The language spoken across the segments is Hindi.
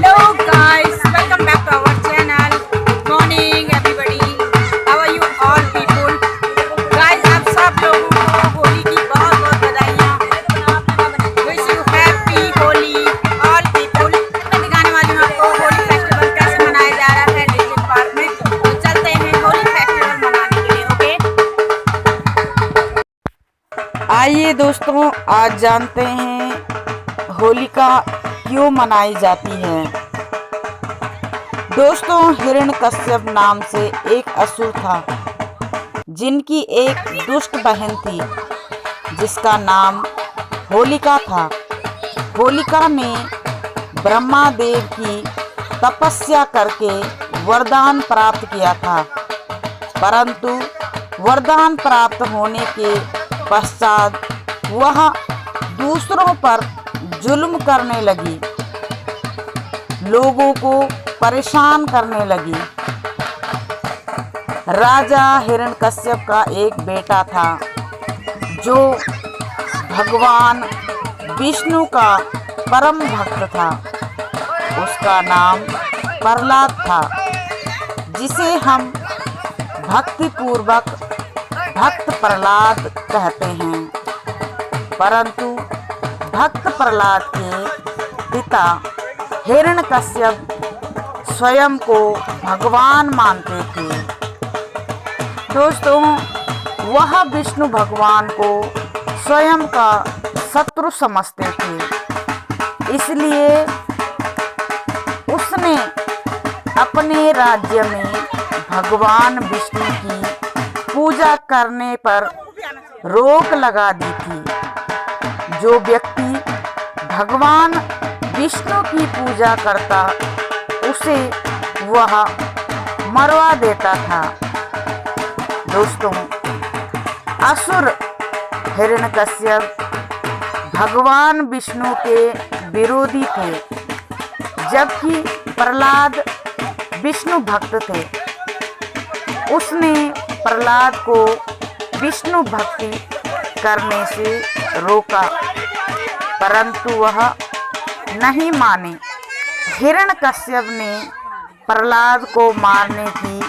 Hello guys, welcome back to our channel. Good morning everybody. How are you all people? Guys, आप सब लोगों को होली की बहुत बहुत बधाइयाँ. Wish you happy Holi all people. मैं दिखाने वाली हूँ आपको होली फेस्टिवल कैसे मनाया जा रहा है डिस्ट्रिक्ट पार्क में. तो चलते हैं होली फेस्टिवल मनाने के लिए. ओके, आइए दोस्तों, आज जानते हैं होलिका क्यों मनाई जाती है। दोस्तों, हिरण्यकश्यप नाम से एक असुर था जिनकी एक दुष्ट बहन थी जिसका नाम होलिका था। होलिका ने ब्रह्मा देव की तपस्या करके वरदान प्राप्त किया था, परंतु वरदान प्राप्त होने के पश्चात वह दूसरों पर जुल्म करने लगी, लोगों को परेशान करने लगी। राजा हिरण्यकश्यप का एक बेटा था जो भगवान विष्णु का परम भक्त था। उसका नाम प्रहलाद था, जिसे हम भक्तिपूर्वक भक्त प्रहलाद कहते हैं। परंतु भक्त प्रहलाद के पिता हिरण्यकश्यप स्वयं को भगवान मानते थे। दोस्तों, वह विष्णु भगवान को स्वयं का शत्रु समझते थे, इसलिए उसने अपने राज्य में भगवान विष्णु की पूजा करने पर रोक लगा दी थी। जो व्यक्ति भगवान विष्णु की पूजा करता उसे वह मरवा देता था। दोस्तों, असुर हिरण्यकश्यप भगवान विष्णु के विरोधी थे, जबकि प्रहलाद विष्णु भक्त थे। उसने प्रहलाद को विष्णु भक्ति करने से रोका, परंतु वह नहीं माने। हिरण्यकश्यप ने प्रहलाद को मारने की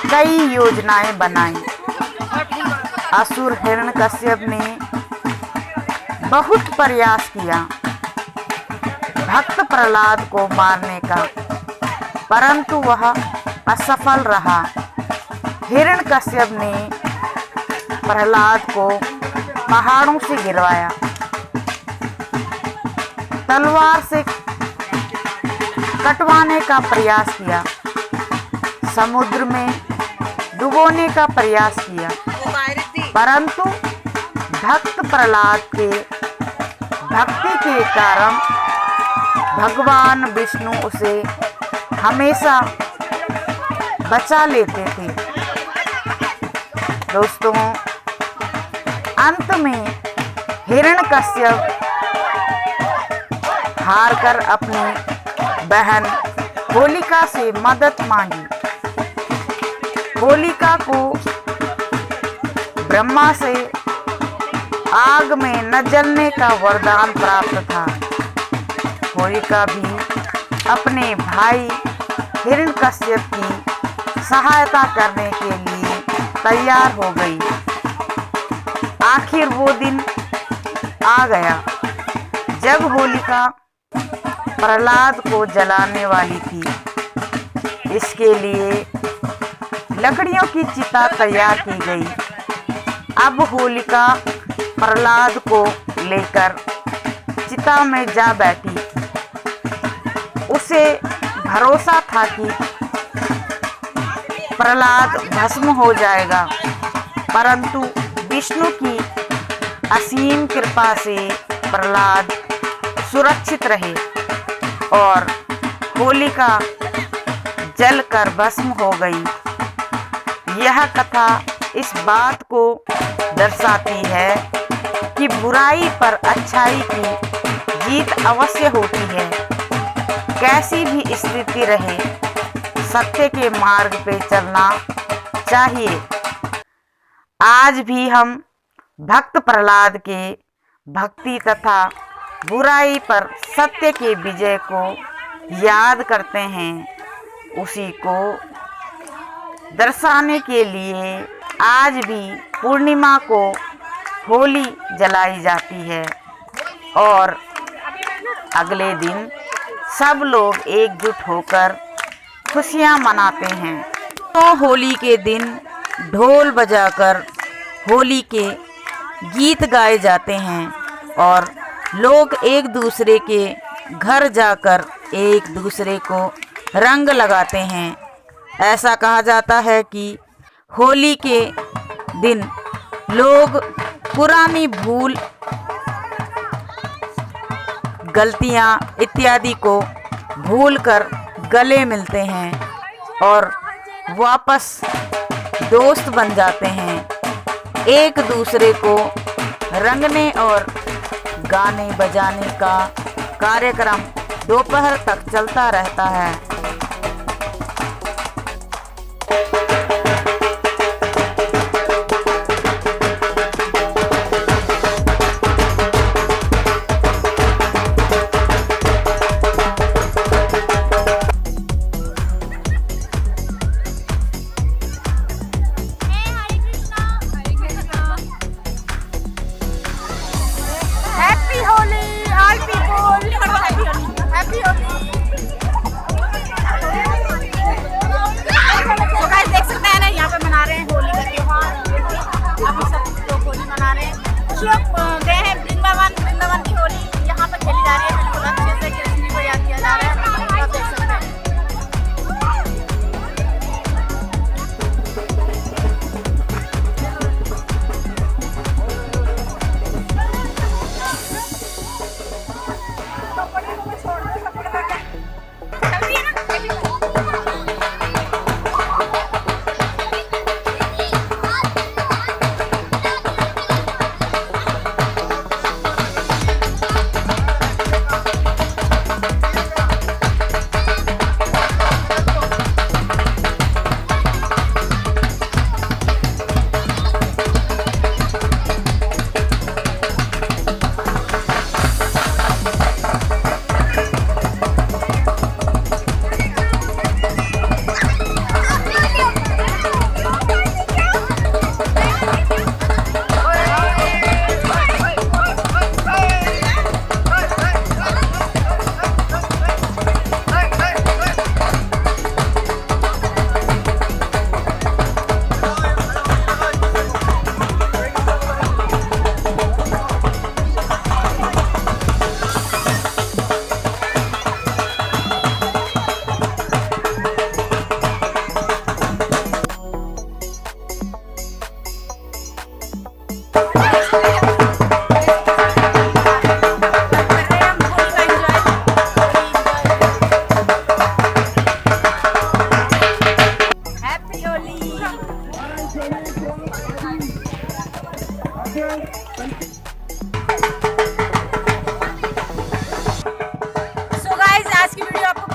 कई योजनाएं बनाई। असुर हिरण्यकश्यप ने बहुत प्रयास किया भक्त प्रहलाद को मारने का, परंतु वह असफल रहा। हिरण्यकश्यप ने प्रहलाद को पहाड़ों से गिरवाया, तलवार से कटवाने का प्रयास किया, समुद्र में डुबोने का प्रयास किया, परंतु भक्त प्रहलाद के भक्ति के कारण भगवान विष्णु उसे हमेशा बचा लेते थे। दोस्तों, अंत में हिरण्यकश्यप हारकर अपनी बहन होलिका से मदद मांगी। होलिका को ब्रह्मा से आग में न जलने का वरदान प्राप्त था। होलिका भी अपने भाई हिरण्यकश्यप की सहायता करने के लिए तैयार हो गई। आखिर वो दिन आ गया जब होलिका प्रहलाद को जलाने वाली थी। इसके लिए लकड़ियों की चिता तैयार की गई। अब होलिका प्रहलाद को लेकर चिता में जा बैठी। उसे भरोसा था कि प्रहलाद भस्म हो जाएगा, परंतु विष्णु की असीम कृपा से प्रहलाद सुरक्षित रहे और होलिका जलकर भस्म हो गई। यह कथा इस बात को दर्शाती है कि बुराई पर अच्छाई की जीत अवश्य होती है। कैसी भी स्थिति रहे, सत्य के मार्ग पे चलना चाहिए। आज भी हम भक्त प्रहलाद के भक्ति तथा बुराई पर सत्य के विजय को याद करते हैं, उसी को दर्शाने के लिए आज भी पूर्णिमा को होली जलाई जाती है और अगले दिन सब लोग एकजुट होकर खुशियां मनाते हैं। तो होली के दिन ढोल बजाकर होली के गीत गाए जाते हैं और लोग एक दूसरे के घर जाकर एक दूसरे को रंग लगाते हैं। ऐसा कहा जाता है कि होली के दिन लोग पुरानी भूल, गलतियां इत्यादि को भूलकर गले मिलते हैं और वापस दोस्त बन जाते हैं। एक दूसरे को रंगने और गाने बजाने का कार्यक्रम दोपहर तक चलता रहता है। Happy Holi, all people. Happy Holi. तो गाइस देख सकते हैं ना, यहाँ पे मना रहे हैं होली का त्योहार। अभी सब लोग होली मना रहे हैं। कुछ लोग गए हैं वृंदावन की होली यहाँ पे खेली जा रही है। बिल्कुल अच्छे से कृष्ण जी को याद किया जा रहा है। आप देख सकते हैं। सो गाइस आज की वीडियो आपको